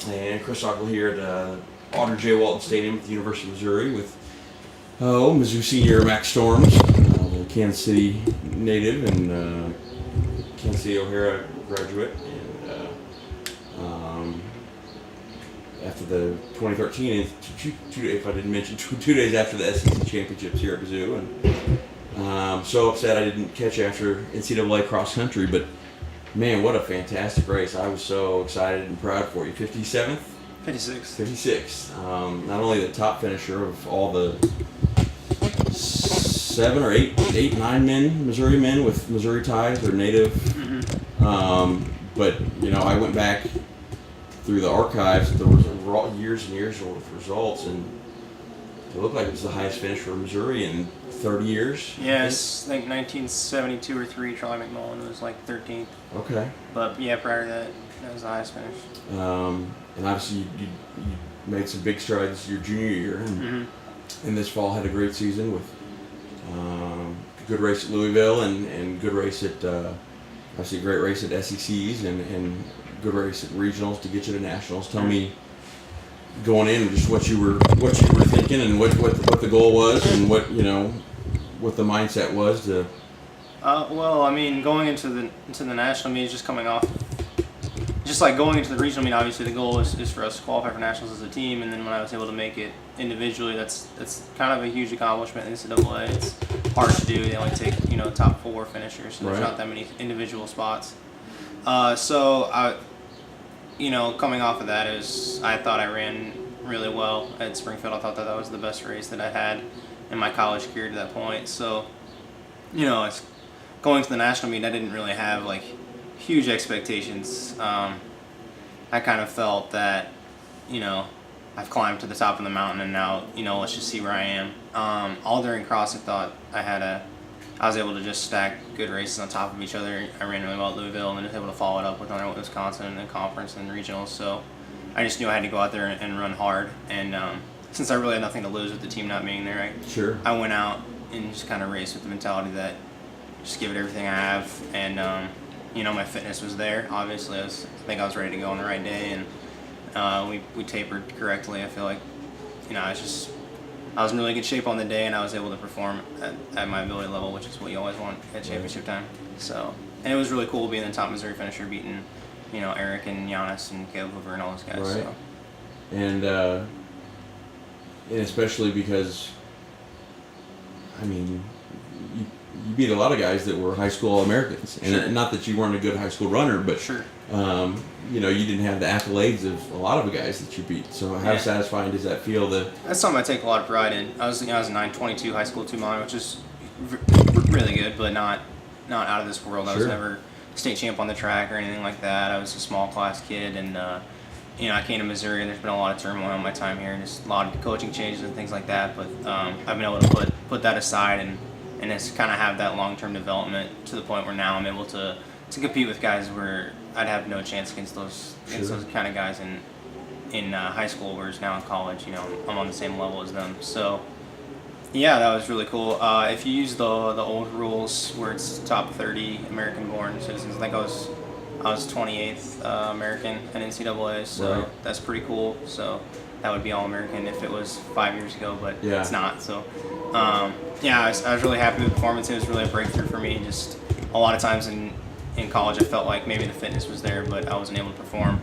And Chris Ockel here at Auder J. Walton Stadium at the University of Missouri with Mizzou senior Max Storms, the Kansas City native and Kansas City O'Hara graduate. And after the 2013, if I didn't mention, 2 days after the SEC championships here at Mizzou, and so upset I didn't catch after NCAA cross country, but man, what a fantastic race. I was so excited and proud for you. 57th? 56. 56. Not only the top finisher of all the 7 or 8, 9 men, Missouri men with Missouri ties or native. But, I went back through the archives. There was years and years worth of results, and it looked like it was the highest finish for Missouri in 30 years. Yes, I think 1972 or 3, Charlie McMullen was like 13th. Okay. But yeah, prior to that, that was the highest finish. And obviously you made some big strides your junior year, and this fall had a great season with good race at Louisville and good race at obviously a great race at SECs and good race at regionals to get you to nationals. Tell me, going in, just what you were thinking and what the goal was and what the mindset was to. Well, I mean, going into the national meet, just coming off, just like going into the regional meet, obviously the goal is for us to qualify for nationals as a team, and then when I was able to make it individually, that's kind of a huge accomplishment in NCAA. It's hard to do. They only take top 4 finishers, so there's not that many individual spots. So I, coming off of that, I thought I ran really well at Springfield. I thought that was the best race that I had in my college career to that point. So, it's going to the national meet, I didn't really have like huge expectations. I kind of felt that, I've climbed to the top of the mountain and now, let's just see where I am. All during cross, I thought I was able to just stack good races on top of each other. I ran really well at Louisville and then was able to follow it up with another one at Wisconsin and the conference and regionals. So I just knew I had to go out there and run hard. And since I really had nothing to lose with the team not being there, I went out and just kind of raced with the mentality that just give it everything I have. And, my fitness was there. Obviously, I think I was ready to go on the right day. And we tapered correctly. I feel like, I was in really good shape on the day, and I was able to perform at my ability level, which is what you always want at championship time. So, and it was really cool being the top Missouri finisher, beating, Eric and Giannis and Caleb Hoover and all those guys. Right. So. And especially because, you beat a lot of guys that were high school All-Americans. And not that you weren't a good high school runner, but sure. You didn't have the accolades of a lot of the guys that you beat. So how satisfying does that feel? That's something I take a lot of pride in. I was a 9.22 high school 2 mile, which is really good, but not out of this world. I was never state champ on the track or anything like that. I was a small class kid, and I came to Missouri, and there's been a lot of turmoil in my time here, and just a lot of coaching changes and things like that. But I've been able to put that aside and just kind of have that long-term development to the point where now I'm able to compete with guys where I'd have no chance against those kind of guys in high school, whereas now in college, I'm on the same level as them. So, yeah, that was really cool. If you use the old rules where it's top 30 American-born citizens, I think I was 28th American at NCAA, so that's pretty cool. So that would be All-American if it was 5 years ago, but it's not. So, I was really happy with the performance. It was really a breakthrough for me. Just a lot of times in college, I felt like maybe the fitness was there, but I wasn't able to perform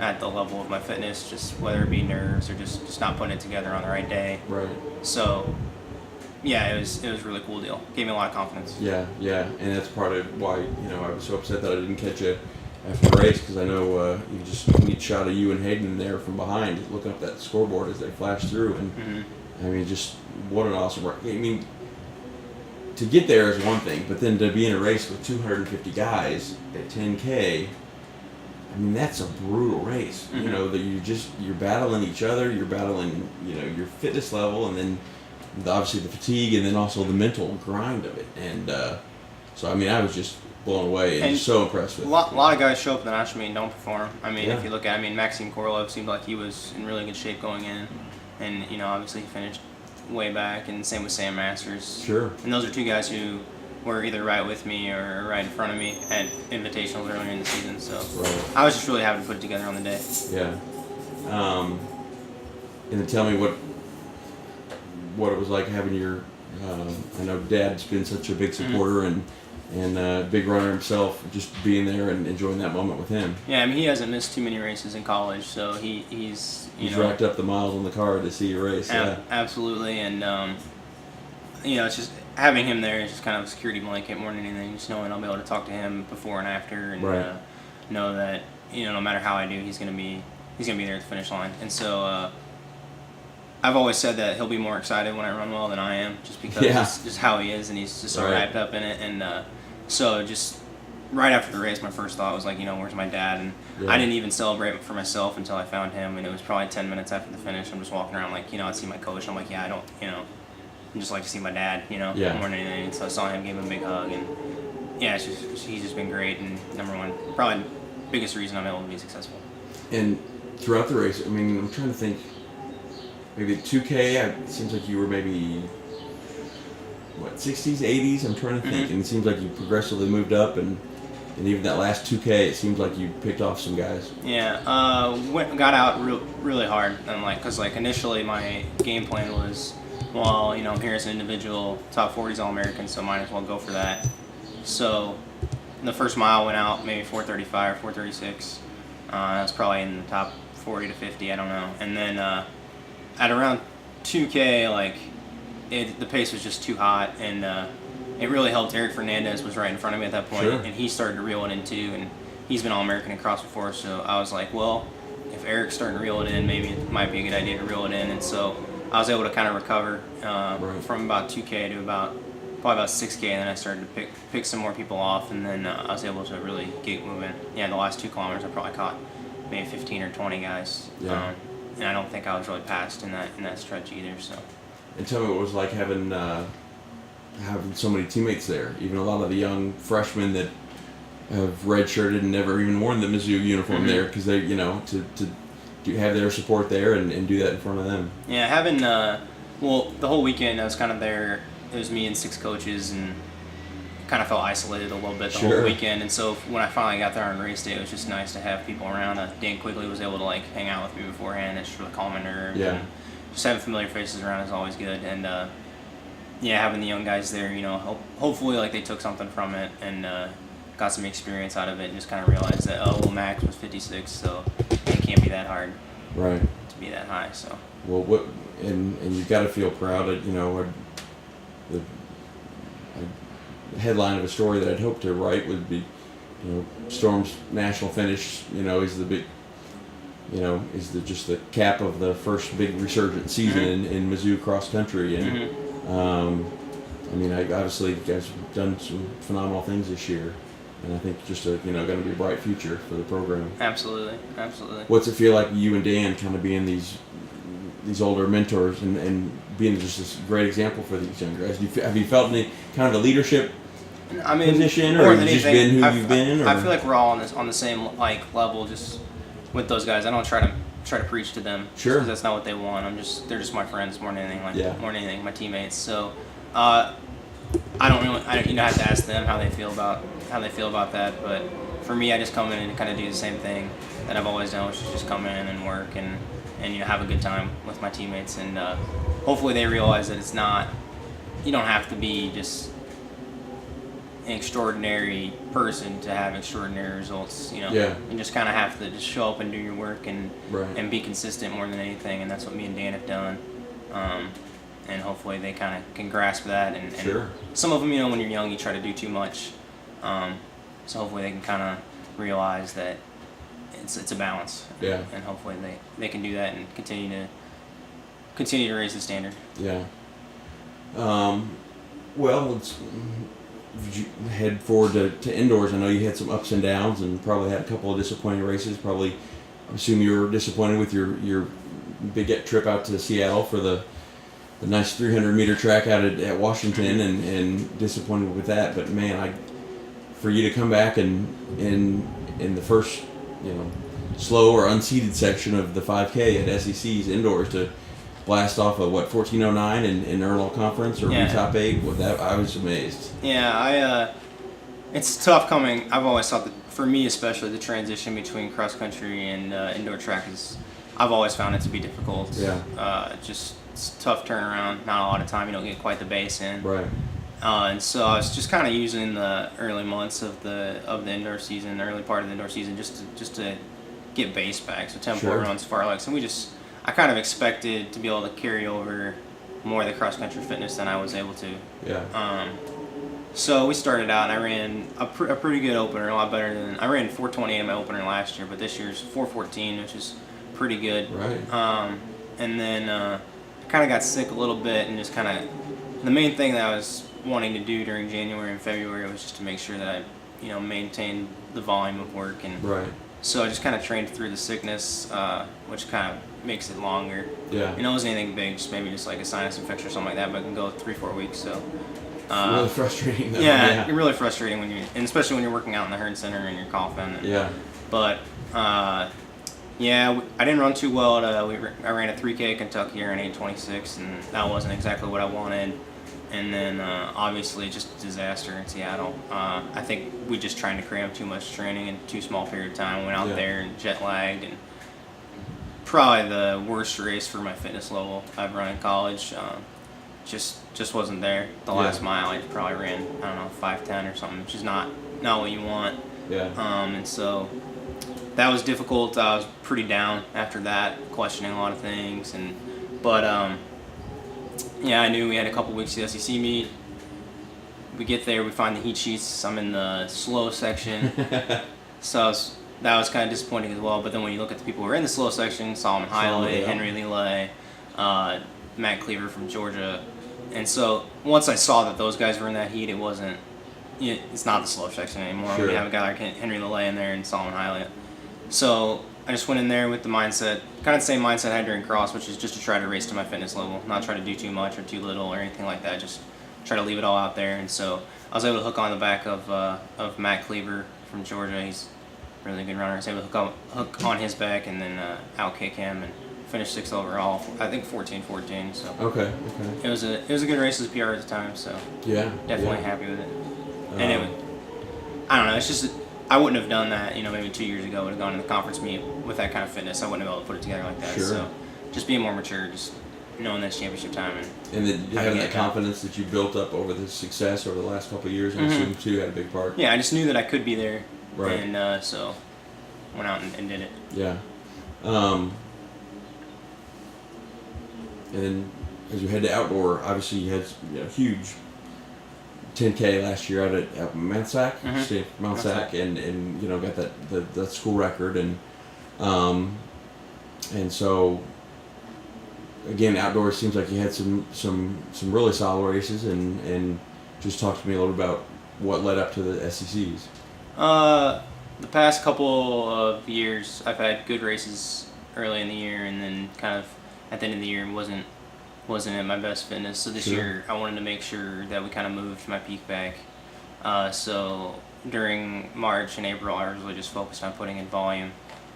at the level of my fitness, just whether it be nerves or just not putting it together on the right day. Right. So, it was a really cool deal. Gave me a lot of confidence. Yeah, and that's part of why I was so upset that I didn't catch you after the race, because I know you just a neat shot of you and Hayden there from behind, looking up that scoreboard as they flashed through, and just what an awesome race. To get there is one thing, but then to be in a race with 250 guys at 10K, that's a brutal race. That you're battling each other, you're battling your fitness level, and then obviously the fatigue, and then also the mental grind of it. And so I was just blown away and just so impressed with it. A lot of guys show up at the national meet and don't perform. If you look at Maxime Korolov seemed like he was in really good shape going in, and obviously he finished way back, and same with Sam Masters. Sure. And those are 2 guys who were either right with me or right in front of me at invitationals earlier in the season. So I was just really happy to put it together on the day. Yeah. And then tell me what it was like having your. I know Dad's been such a big supporter and big runner himself. Just being there and enjoying that moment with him. Yeah, I mean, he hasn't missed too many races in college, so he's racked up the miles on the car to see a race. Absolutely, and it's just having him there is just kind of a security blanket more than anything. Just knowing I'll be able to talk to him before and after, and know that no matter how I do, he's gonna be there at the finish line. And so I've always said that he'll be more excited when I run well than I am, just because it's just how he is, and he's just so wrapped up in it. And so just right after the race, my first thought was like, where's my dad? And I didn't even celebrate for myself until I found him, and it was probably 10 minutes after the finish. I'm just walking around like, I'd see my coach. I'm like, I don't, I just like to see my dad, more than anything. And so I saw him, gave him a big hug, and he's just been great, and number one, probably biggest reason I'm able to be successful. And throughout the race, I mean, I'm trying to think. Maybe 2K, it seems like you were maybe, 60s, 80s? I'm trying to think. And it seems like you progressively moved up, and even that last 2K, it seems like you picked off some guys. Yeah, got out really hard. And because initially my game plan was, well, I'm here as an individual, top 40s All-American, so might as well go for that. So the first mile went out maybe 4:35 or 4:36. That was probably in the top 40 to 50, I don't know. And then at around 2K, the pace was just too hot, and it really helped. Eric Fernandez was right in front of me at that point, and he started to reel it in too, and he's been All-American in cross before, so I was like, well, if Eric's starting to reel it in, maybe it might be a good idea to reel it in. And so I was able to kind of recover from about 2K to probably about 6K, and then I started to pick some more people off, and then I was able to really get moving. Yeah, the last 2 kilometers I probably caught maybe 15 or 20 guys. And I don't think I was really passed in that stretch either. So. And tell me what it was like having so many teammates there. Even a lot of the young freshmen that have redshirted and never even worn the Mizzou uniform there, because they, to have their support there and do that in front of them. Yeah, having the whole weekend I was kind of there. It was me and 6 coaches, and kind of felt isolated a little bit the whole weekend. And so when I finally got there on race day, it was just nice to have people around. Dan Quigley was able to hang out with me beforehand and just really calm my nerves. Yeah. And just having familiar faces around is always good. And having the young guys there, hopefully they took something from it and got some experience out of it, and just kind of realized that Max was 56, so it can't be that hard. Right. To be that high. So. Well, and you got to feel proud of the headline of a story that I'd hoped to write would be, Storm's national finish. Is the big, is just the cap of the first big resurgent season in Mizzou cross country. And obviously you guys have done some phenomenal things this year, and I think just going to be a bright future for the program. Absolutely. What's it feel like you and Dan kind of being these older mentors and being just this great example for these young guys? Have you felt any kind of a leadership position, or have you just been who you've been? Or? I feel like we're all on the same level, just with those guys. I don't try to preach to them, because that's not what they want. They're just my friends more than anything, my teammates. So I have to ask them how they feel about that. But for me, I just come in and kind of do the same thing that I've always done, which is just come in and work and have a good time with my teammates, and hopefully they realize that it's not, you don't have to be just an extraordinary person to have extraordinary results, and just kind of have to just show up and do your work and be consistent more than anything, and that's what me and Dan have done, and hopefully they kind of can grasp that, and some of them, when you're young, you try to do too much, so hopefully they can kind of realize that it's a balance, and hopefully they can do that and continue to raise the standard. Yeah. Well, let's head forward to indoors. I know you had some ups and downs, and probably had a couple of disappointing races. Probably, I assume you were disappointed with your big trip out to Seattle for the nice 300-meter track out at Washington, and disappointed with that. But man, for you to come back and in the first, slow or unseeded section of the 5K at SEC's indoors to blast off a 14:09 in Earl Conference or be top 8. With that, I was amazed. Yeah, it's tough coming. I've always thought that for me, especially, the transition between cross country and indoor track is I've always found it to be difficult. Yeah. Just it's a tough turnaround. Not a lot of time. You don't get quite the base in. Right. And so I was just kind of using the early months of the indoor season, the early part of the indoor season, just to get base back. So tempo Sure. runs, farlex, and I kind of expected to be able to carry over more of the cross country fitness than I was able to. Yeah. So we started out, and I ran a pretty good opener, a lot better than I ran 4:28 in my opener last year, but this year's 4:14, which is pretty good. Right. And then I kind of got sick a little bit, and just kind of the main thing that I was wanting to do during January and February was just to make sure that I maintained the volume of work, and Right. so I just kind of trained through the sickness, which kind of makes it longer. Yeah. It wasn't anything big, just like a sinus infection or something like that, but it can go 3-4 weeks. So Really frustrating though. yeah, it's really frustrating and especially when you're working out in the Hearn Center and you're coughing. Yeah. But yeah, I didn't run too well. I ran a 3K at Kentucky here in 8:26, and that wasn't exactly what I wanted. And then obviously just a disaster in Seattle. I think we just trying to cram too much training in too small period of time. Went out Yeah. there and jet lagged, and probably the worst race for my fitness level I've run in college. Just wasn't there. The Yeah. last mile I probably ran 5:10 or something, which is not what you want. Yeah. And so that was difficult. I was pretty down after that, questioning a lot of things, but yeah, I knew we had a couple weeks to the SEC meet. We get there, we find the heat sheets. I'm in the slow section, so that was kind of disappointing as well. But then when you look at the people who were in the slow section, Solomon Hiley, yeah. Henry Lelay, Matt Cleaver from Georgia, and so once I saw that those guys were in that heat, it wasn't. It's not the slow section anymore. Sure. We have a guy like Henry Lelay in there and Solomon Hiley. So I just went in there with the mindset, kind of the same mindset I had during cross, which is just to try to race to my fitness level, not try to do too much or too little or anything like that. Just try to leave it all out there. And so I was able to hook on the back of Matt Cleaver from Georgia. He's a really good runner. I was able to hook on his back and then outkick him and finish 6th overall. I think 14-14. So Okay. it was a good race as a PR at the time. So Yeah. definitely yeah. happy with it. And I don't know. It's just I wouldn't have done that. Maybe 2 years ago. I would have gone to the conference meet with that kind of fitness. I wouldn't have been able to put it together like that. Sure. So just being more mature, just knowing this championship time And then How having to that get it done. confidence that you built up over the success over the last couple of years, I Mhm. assume too had a big part. yeah, I just knew that I could be there. Right. And so went out and did it. Yeah. And then as you head to outdoor, obviously you had huge 10K last year out at Mount Sac, Mhm. State Mount Mount Sac, Sac. and got that school record and so again outdoors seems like you had some really solid races and just talk to me a little about what led up to the SECs. The past couple of years, I've had good races early in the year, and then kind of at the end of the year wasn't at my best fitness. So this Sure. year, I wanted to make sure that we kind of moved my peak back. So during March and April, I was really just focused on putting in volume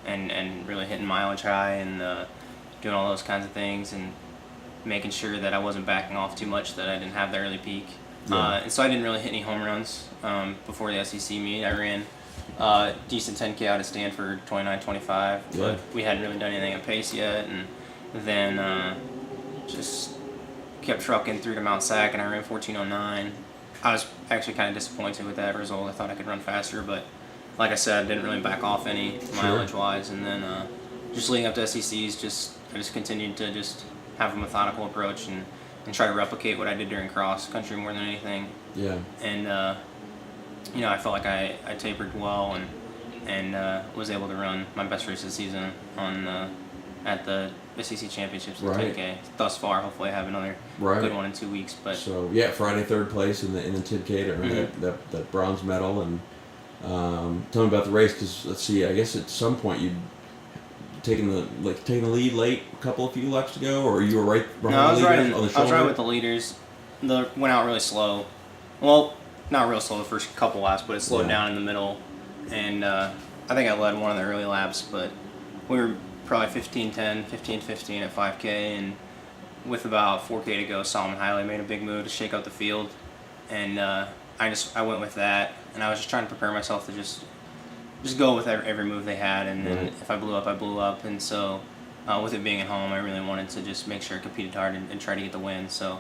and really hitting mileage high and doing all those kinds of things and making sure that I wasn't backing off too much, that I didn't have the early peak. Yeah. And so I didn't really hit any home runs before the SEC meet. I ran decent 10K out at Stanford, 29-25, Yeah. but we hadn't really done anything at pace yet. And then just kept trucking through to Mount Sac, and I ran 14:09. I was actually kind of disappointed with that result. I thought I could run faster, but like I said, I didn't really back off any mileage-wise. And then just leading up to SECs, I just continued to just have a methodical approach and try to replicate what I did during cross country more than anything. Yeah. And I felt like I tapered well and was able to run my best race of the season at the SEC championships in Right. 10K thus far. Hopefully, I have another Right. good one in 2 weeks. But So yeah, Friday third place in the 10K to earn Mhm. that bronze medal. And tell me about the race, because let's see, I guess at some point you'd taken the lead late a couple of few laps to go, or you were right no, behind I was the right. leaders on the I was shoulder. right with the leaders. Went out really slow. Well, not real slow the first couple laps, but it slowed Yeah. down in the middle. And I think I led one of the early laps, but we were probably 15:10, 15:15 at 5K, and with about 4K to go, Solomon Hiley made a big move to shake out the field, and I went with that, and I was just trying to prepare myself to just go with every move they had, and then Right. if I blew up, I blew up, and so with it being at home, I really wanted to just make sure I competed hard and try to get the win. So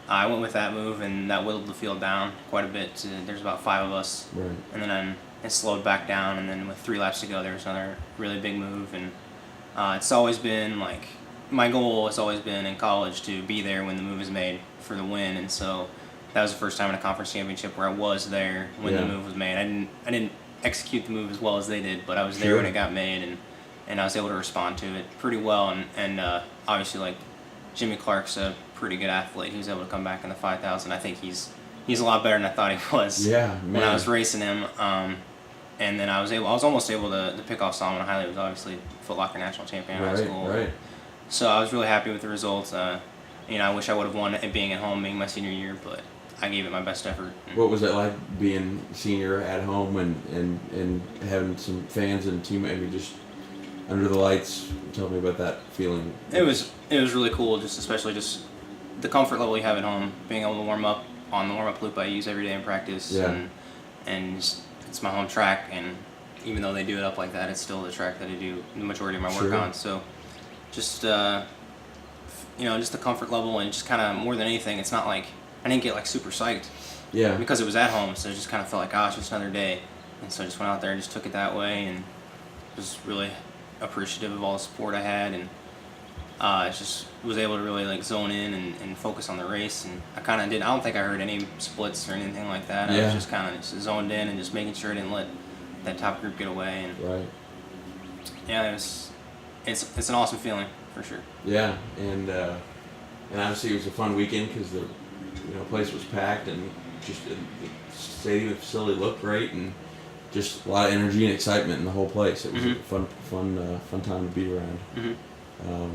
I went with that move, and that whittled the field down quite a bit. There's about 5 of us, Right. and then it slowed back down. And then with 3 laps to go, there was another really big move. And it's always been like my goal has always been in college to be there when the move is made for the win. And so that was the first time in a conference championship where I was there when Yeah. the move was made. I didn't execute the move as well as they did, but I was there Sure. when it got made, and I was able to respond to it pretty well. And obviously, like, Jimmy Clark's a pretty good athlete. He was able to come back in the 5,000. I think he's a lot better than I thought he was. Yeah, When I man. was racing him, and then I was almost able to pick off Solomon Hiley, who was obviously Foot Locker national champion in high Right, school. right. So I was really happy with the results. I wish I would have won it being at home, being my senior year, but I gave it my best effort. What was it like being senior at home and having some fans and team maybe just under the lights? Tell me about that feeling. It was really cool, especially the comfort level you have at home, being able to warm up on the warm-up loop I use every day in practice, Yeah. and it's my home track, and even though they do it up like that, it's still the track that I do the majority of my work Sure. on. So just the comfort level, and just kind of more than anything, it's not like I didn't get like super psyched Yeah. because it was at home, so it just kind of felt like, it's just another day, and so I just went out there and just took it that way, and was really appreciative of all the support I had, and just was able to really like zone in and focus on the race. And I don't think I heard any splits or anything like that. I Yeah. was just kind of just zoned in and just making sure I didn't let that top group get away. And Right. yeah, it's an awesome feeling for sure. Yeah, and obviously it was a fun weekend because the place was packed and just the stadium facility looked great and just a lot of energy and excitement in the whole place. It was a fun time to be around. Mm-hmm.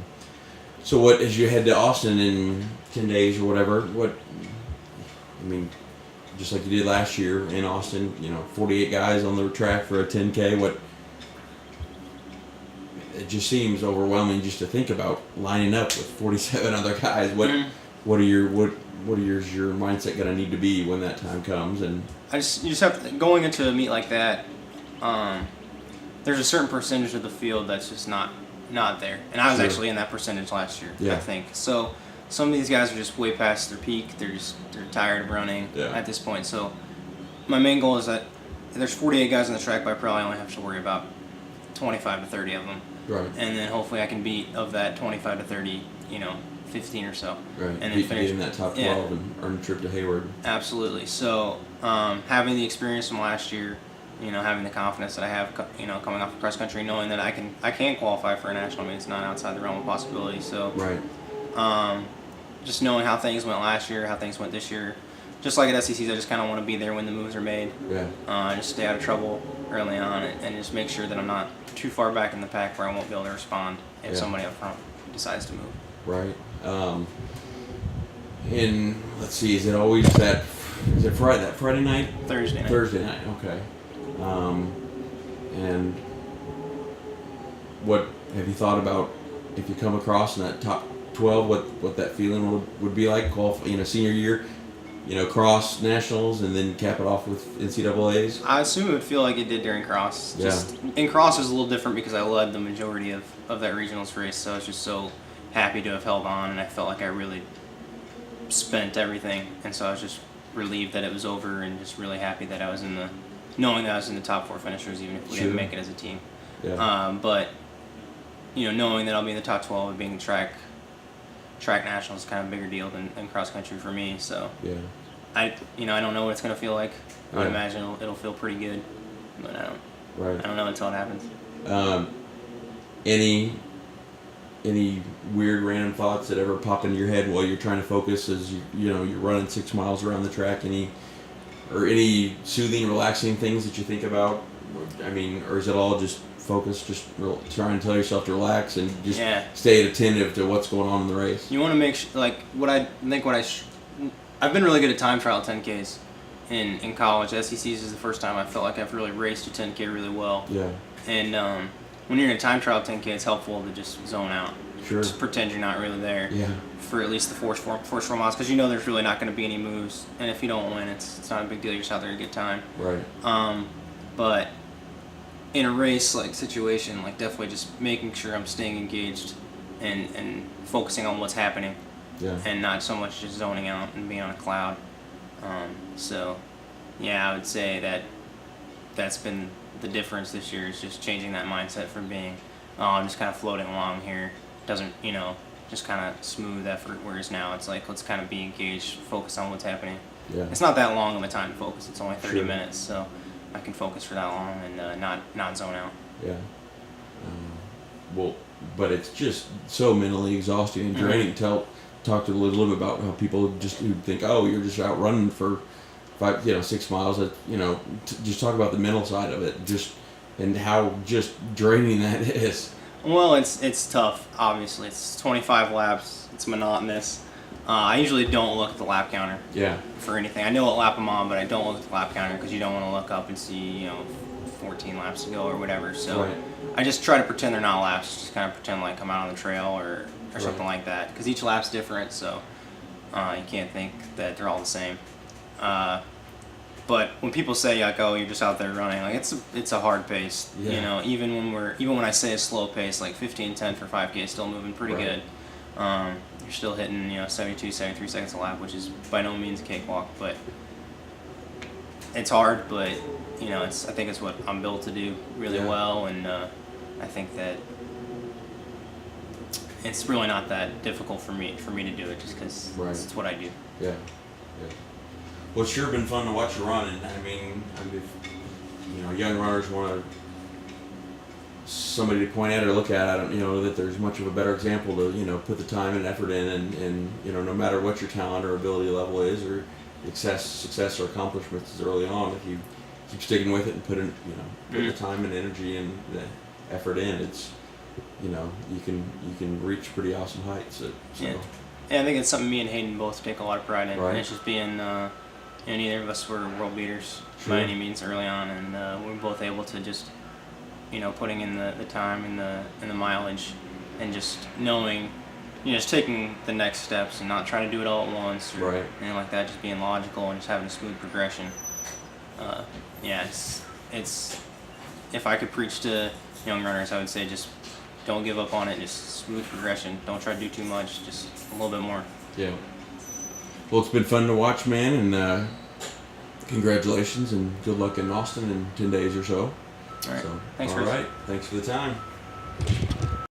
So what, as you head to Austin in 10 days or whatever, just like you did last year in Austin, 48 guys on the track for a 10K, it just seems overwhelming just to think about lining up with 47 other guys. What are your mindset going to need to be when that time comes? And You just have to, going into a meet like that, there's a certain percentage of the field that's just not there, and I was Sure. actually in that percentage last year. Yeah. I think so. Some of these guys are just way past their peak. They're tired of running Yeah. at this point. So my main goal is that there's 48 guys on the track, but I probably only have to worry about 25 to 30 of them, right, and then hopefully I can beat of that 25 to 30, 15 or so, right, and then get finish in that top 12 Yeah. and earn a trip to Hayward. Absolutely. So, having the experience from last year, having the confidence that I have, coming off of cross country, knowing that I can qualify for a national meet, it's not outside the realm of possibility. So, Right. just knowing how things went last year, how things went this year, just like at SECs, I just kind of want to be there when the moves are made. Yeah. Just stay out of trouble early on, and just make sure that I'm not too far back in the pack where I won't be able to respond if Yeah. somebody up front decides to move. Right. And let's see, is it always that? Is it Friday? That Friday night? Thursday night. Thursday night. Okay. And what have you thought about if you come across in that top 12? What that feeling would be like? Senior year. Cross nationals and then cap it off with NCAA's. I assume it would feel like it did during cross. Yeah. Just in cross it was a little different because I led the majority of that regionals race, so I was just so happy to have held on, and I felt like I really spent everything, and so I was just relieved that it was over, and just really happy that I was knowing that I was in the top 4 finishers, even if we Sure. didn't make it as a team. Yeah. But knowing that I'll be in the top 12 and being the track nationals is kind of a bigger deal than cross country for me. So Yeah. I don't know what it's gonna feel like. I would Yeah. imagine it'll feel pretty good, but I Right. don't know until it happens. Any weird random thoughts that ever pop into your head while you're trying to focus as you're running 6 miles around the track? Any soothing, relaxing things that you think about? Or is it all just focus, just trying to tell yourself to relax and just Yeah. stay attentive to what's going on in the race? You want to make sure, like, I've been really good at time trial 10Ks in college. SECs is the first time I felt like I've really raced a 10K really well. Yeah. And when you're in a time trial 10K, it's helpful to just zone out. Sure. Just pretend you're not really there. Yeah. For at least the first 4 miles, because there's really not going to be any moves, and if you don't win, it's not a big deal. You're just out there to get time. Right. But in a race like situation, like definitely just making sure I'm staying engaged and focusing on what's happening, Yeah. and not so much just zoning out and being on a cloud. So, yeah, I would say that's been the difference this year, is just changing that mindset from being, oh, I'm just kind of floating along here, doesn't, just kind of smooth effort, whereas now it's like, let's kind of be engaged, focus on what's happening. Yeah. It's not that long of a time to focus, it's only 30 Sure. minutes, so I can focus for that long and not zone out. Yeah. Well, but it's just so mentally exhausting and draining. Talk to a little bit about how people just who think, oh, you're just out running for 6 miles. Just talk about the mental side of it, and how just draining that is. Well, it's tough. Obviously, it's 25 laps. It's monotonous. I usually don't look at the lap counter Yeah. for anything. I know what lap I'm on, but I don't look at the lap counter because you don't want to look up and see 14 laps to go or whatever. So Right. I just try to pretend they're not laps. Just kind of pretend like I'm out on the trail or something like that. Because each lap's different, so you can't think that they're all the same. But when people say like, "Oh, you're just out there running," like it's a hard pace. Yeah. Even when I say a slow pace, like 15:10 for 5K is still moving pretty Right. good. You're still hitting 72, 73 seconds a lap, which is by no means a cakewalk, but it's hard. But I think it's what I'm built to do really Yeah. well, and I think that it's really not that difficult for me to do it, just because Right. it's what I do. Yeah. Yeah. Well, it's sure been fun to watch you run, and I mean, if young runners want somebody to point at or look at, I don't know that there's much of a better example to put the time and effort in, and no matter what your talent or ability level is, or success or accomplishments early on, if you keep sticking with it and put the time and energy and the effort in, it's you can reach pretty awesome heights. So. Yeah. Yeah, I think it's something me and Hayden both take a lot of pride in. Right. And it's just being, neither of us were world beaters Sure. by any means early on, and we're both able to just, putting in the time and the mileage, and just knowing, just taking the next steps and not trying to do it all at once or Right. anything like that. Just being logical and just having a smooth progression. It's if I could preach to young runners, I would say just don't give up on it. Just smooth progression. Don't try to do too much. Just a little bit more. Yeah. Well, it's been fun to watch, man, and congratulations and good luck in Austin in 10 days or so. All right. So, Thanks, all Chris. right. Thanks for the time.